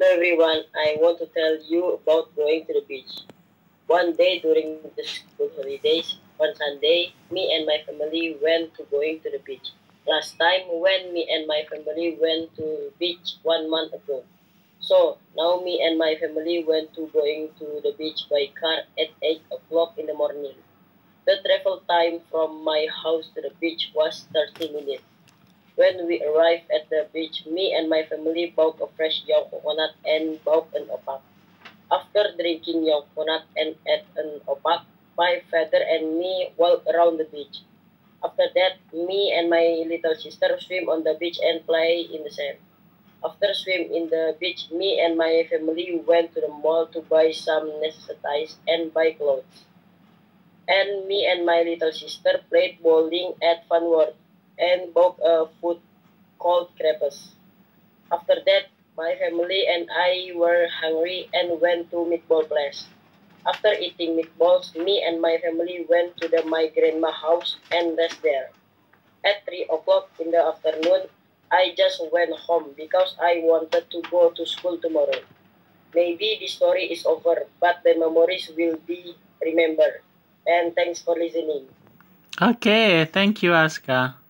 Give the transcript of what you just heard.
Hello everyone, I want to tell you about going to the beach. One day during the school holidays, on Sunday, me and my family went to going to the beach. Last time when me and my family went to beach 1 month ago. So now me and my family went to going to the beach by car at 8 o'clock in the morning. The travel time from my house to the beach was 30 minutes. When we arrived at the beach, me and my family bought a fresh young coconut and bought an opak. After drinking young coconut and ate an opak, my father and me walked around the beach. After that, me and my little sister swim on the beach and play in the sand. After swim in the beach, me and my family went to the mall to buy some necessities and buy clothes. And me and my little sister played bowling at Fun World and bought a food called crepes. After that, my family and I were hungry and went to meatball place. After eating meatballs, me and my family went to my grandma house and rest there. At 3 o'clock in the afternoon, I just went home because I wanted to go to school tomorrow. Maybe the story is over, but the memories will be remembered. And thanks for listening. Okay, thank you, Aska.